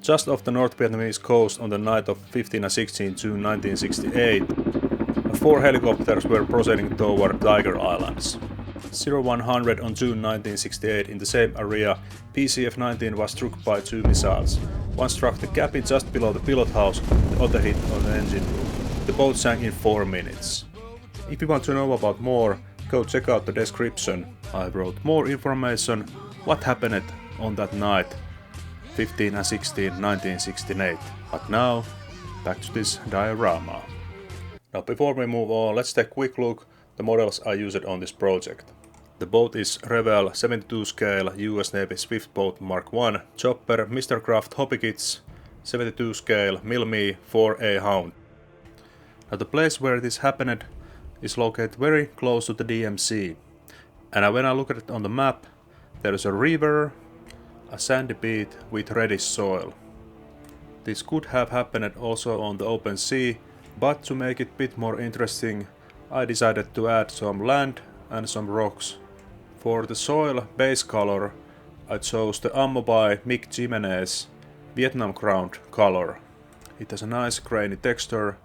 Just off the North Vietnamese coast on the night of 15 and 16 June 1968, 4 helicopters were proceeding toward Tiger Islands. 0100 on June 1968, in the same area, PCF-19 was struck by 2 missiles. One struck the cabin just below the pilot house, the other hit on the engine room. The boat sank in 4 minutes. If you want to know about more, go check out the description. I wrote more information what happened on that night, 15 and 16 1968. But now, back to this diorama. Now before we move on, let's take a quick look at the models I used on this project. The boat is Revell 72 scale US Navy Swift Boat Mark I chopper Mr. Craft Hobby Kits 72 scale Milmi 4A Hound. Now the place where this happened is located very close to the DMC. And when I look at it on the map, there is a river, a sandy beach with reddish soil. This could have happened also on the open sea, but to make it a bit more interesting, I decided to add some land and some rocks. For the soil base color, I chose the Ammo by A-Mig Vietnam ground color. It has a nice grainy texture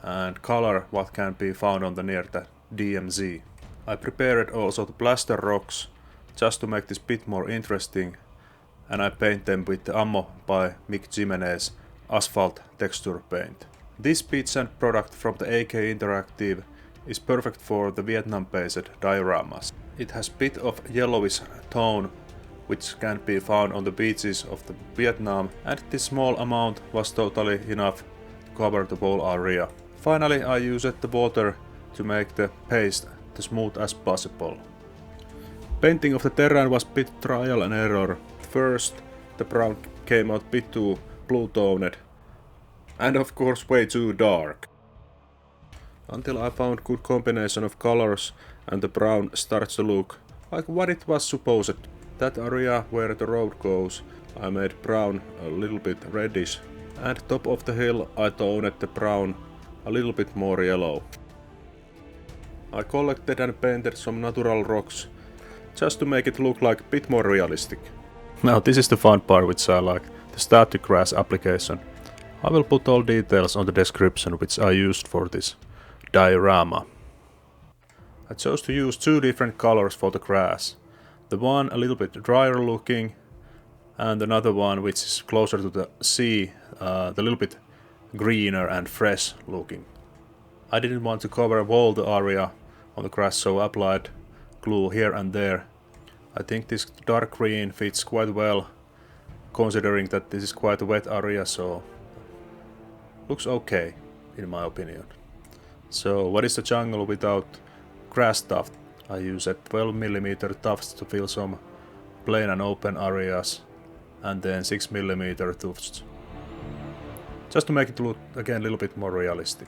and color what can be found on the near the DMZ. I prepared also the plaster rocks just to make this bit more interesting, and I paint them with the Ammo by A-Mig asphalt texture paint. This beach and product from the AK Interactive is perfect for the Vietnam-based dioramas. It has bit of yellowish tone which can be found on the beaches of the Vietnam, and this small amount was totally enough to cover the whole area. Finally, I used the water to make the paste as smooth as possible. Painting of the terrain was bit trial and error. First, the brown came out bit too blue toned, and of course way too dark. Until I found good combination of colors and the brown starts to look like what it was supposed. That area where the road goes, I made brown a little bit reddish, and top of the hill I toned the brown a little bit more yellow. I collected and painted some natural rocks just to make it look like a bit more realistic. Now this is the fun part which I like, the static grass application. I will put all details on the description which I used for this diorama. I chose to use 2 different colors for the grass. The one a little bit drier looking, and another one which is closer to the sea, the little bit greener and fresh looking. I didn't want to cover all the area on the grass, so I applied glue here and there. I think this dark green fits quite well, considering that this is quite a wet area, so looks okay in my opinion. So what is the jungle without grass tuft? I use a 12mm tufts to fill some plain and open areas, and then 6mm tufts, just to make it look again a little bit more realistic.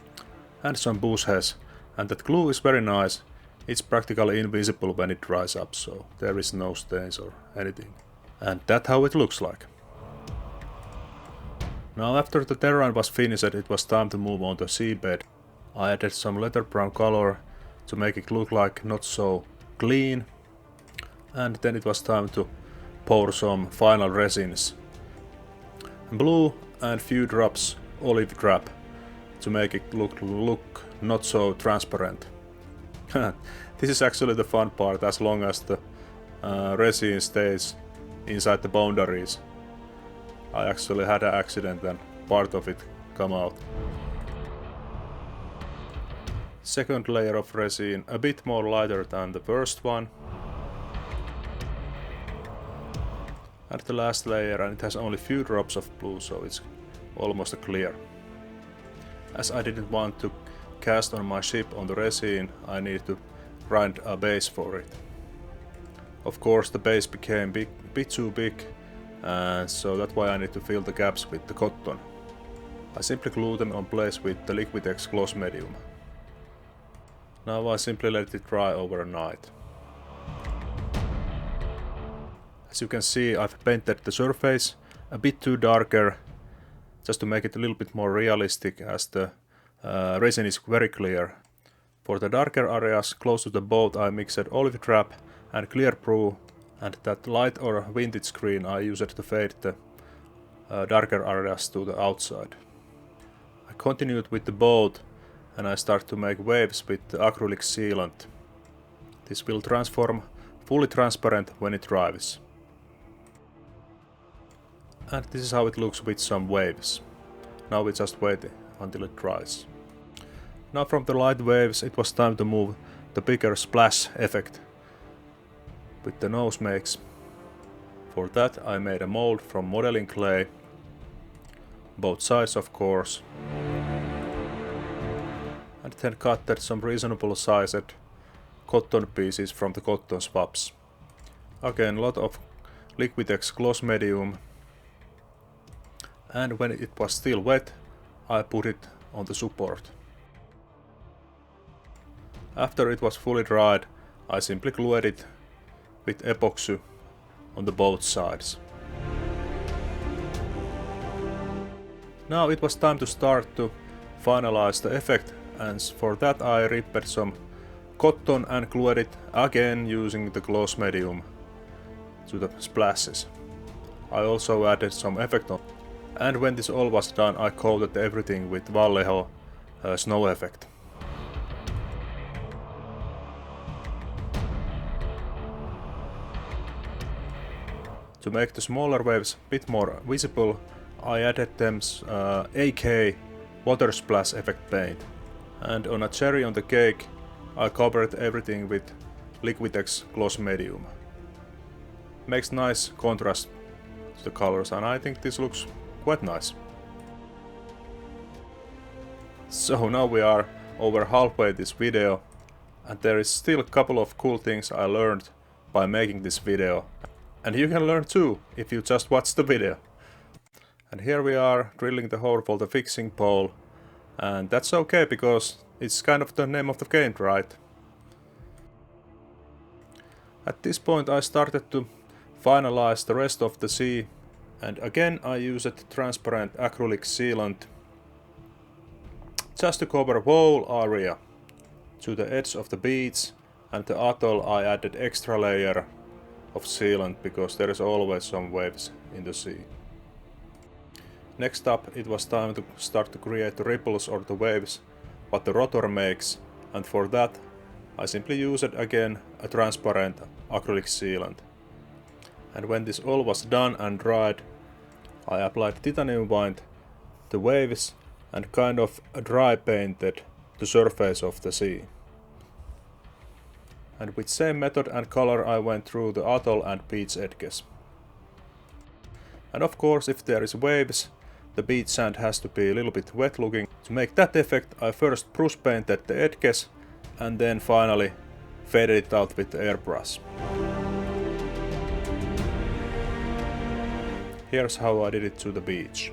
And some bushes, and that glue is very nice. It's practically invisible when it dries up, so there is no stains or anything. And that's how it looks like. Now after the terrain was finished, it was time to move on to seabed. I added some leather brown color to make it look like not so clean, and then it was time to pour some final resins. Blue and few drops olive drab to make it look not so transparent. This is actually the fun part, as long as the resin stays inside the boundaries. I actually had an accident and part of it come out. Second layer of resin, a bit more lighter than the first one. And the last layer, and it has only few drops of blue, so it's almost clear. As I didn't want to cast on my ship on the resin, I need to grind a base for it. Of course the base became a bit too big, and so that's why I need to fill the gaps with the cotton. I simply glue them on place with the Liquitex gloss medium. Now I simply let it dry overnight. As you can see, I've painted the surface a bit too darker, just to make it a little bit more realistic, as the resin is very clear. For the darker areas close to the boat, I mixed olive drab and clear brew, and that light or vintage green I used to fade the darker areas to the outside. I continued with the boat and I start to make waves with the acrylic sealant. This will transform fully transparent when it dries. And this is how it looks with some waves. Now we just wait until it dries. Now from the light waves it was time to move the bigger splash effect with the nose makes. For that I made a mold from modeling clay, both sides of course, and then cut some reasonable sized cotton pieces from the cotton swabs. Again, a lot of Liquitex gloss medium, and when it was still wet I put it on the support. After it was fully dried I simply glued it with epoxy on the both sides. Now it was time to start to finalize the effect, and for that I ripped some cotton and glued it again using the gloss medium to the splashes. I also added some effect on, and when this all was done I coated everything with Vallejo snow effect. To make the smaller waves a bit more visible, I added them AK water splash effect paint. And on a cherry on the cake, I covered everything with Liquitex gloss medium. Makes nice contrast to the colors, and I think this looks quite nice. So now we are over halfway this video, and there is still a couple of cool things I learned by making this video. And you can learn too if you just watch the video. And here we are drilling the hole for the fixing pole, and that's okay because it's kind of the name of the game, right? At this point I started to finalize the rest of the sea, and again I used transparent acrylic sealant just to cover whole area. To the edge of the beach and the atoll I added extra layer of sealant because there is always some waves in the sea. Next up it was time to start to create the ripples or the waves what the rotor makes, and for that I simply used again a transparent acrylic sealant. And when this all was done and dried, I applied titanium paint the waves and kind of dry painted the surface of the sea. And with same method and color I went through the atoll and beach edges. And of course if there is waves, the beach sand has to be a little bit wet looking. To make that effect I first brush painted the edges and then finally faded it out with the airbrush. Here's how I did it to the beach.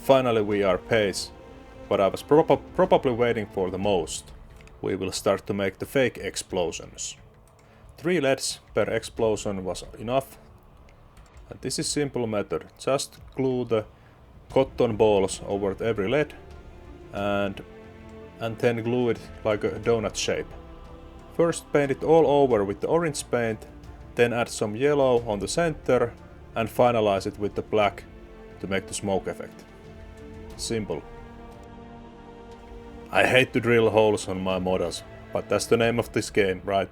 Finally we are pace, but I was probably waiting for the most. We will start to make the fake explosions. 3 LEDs per explosion was enough. And this is simple method. Just glue the cotton balls over every LED and then glue it like a donut shape. First paint it all over with the orange paint, then add some yellow on the center and finalize it with the black to make the smoke effect. Simple. I hate to drill holes on my models, but that's the name of this game, right?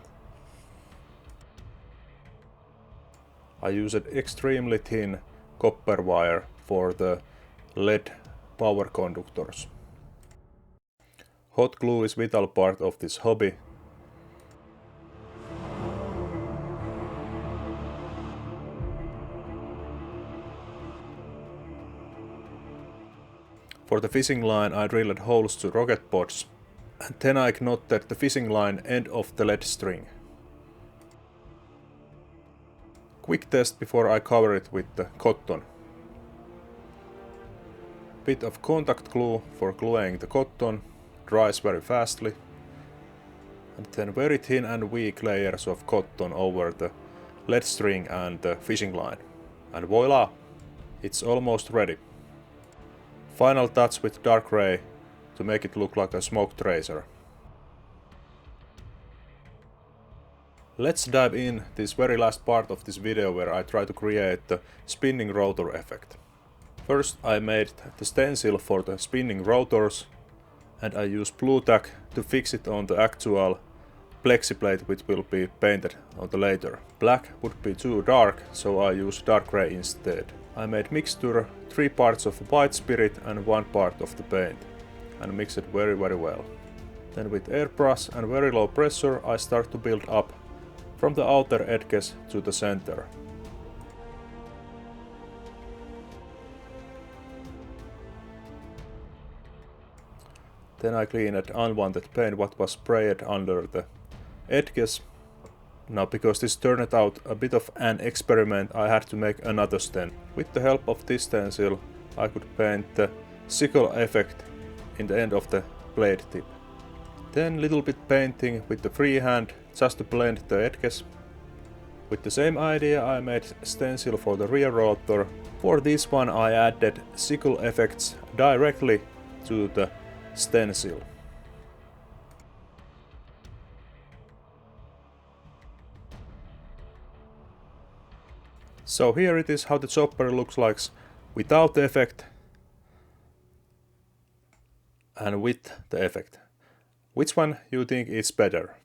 I used extremely thin copper wire for the LED power conductors. Hot glue is vital part of this hobby. For the fishing line I drilled holes to rocket pods, and then I knotted the fishing line end of the LED string. Quick test before I cover it with the cotton. Bit of contact glue for gluing the cotton, dries very fastly. And then very thin and weak layers of cotton over the LED string and the fishing line. And voila! It's almost ready. Final touch with dark gray to make it look like a smoke tracer. Let's dive in this very last part of this video where I try to create the spinning rotor effect. First I made the stencil for the spinning rotors and I use blue tack to fix it on the actual plexi plate which will be painted on the later. Black would be too dark, so I use dark gray instead. I made mixture 3 parts of white spirit and 1 part of the paint and mix it very well. Then with airbrush and very low pressure I start to build up from the outer edges to the center. Then I cleaned unwanted paint what was sprayed under the edges. Now because this turned out a bit of an experiment, I had to make another stencil. With the help of this stencil I could paint the sickle effect in the end of the blade tip. Then little bit painting with the freehand just to blend the edges. With the same idea I made stencil for the rear rotor. For this one I added sickle effects directly to the stencil. So here it is how the chopper looks like without the effect and with the effect. Which one you think is better?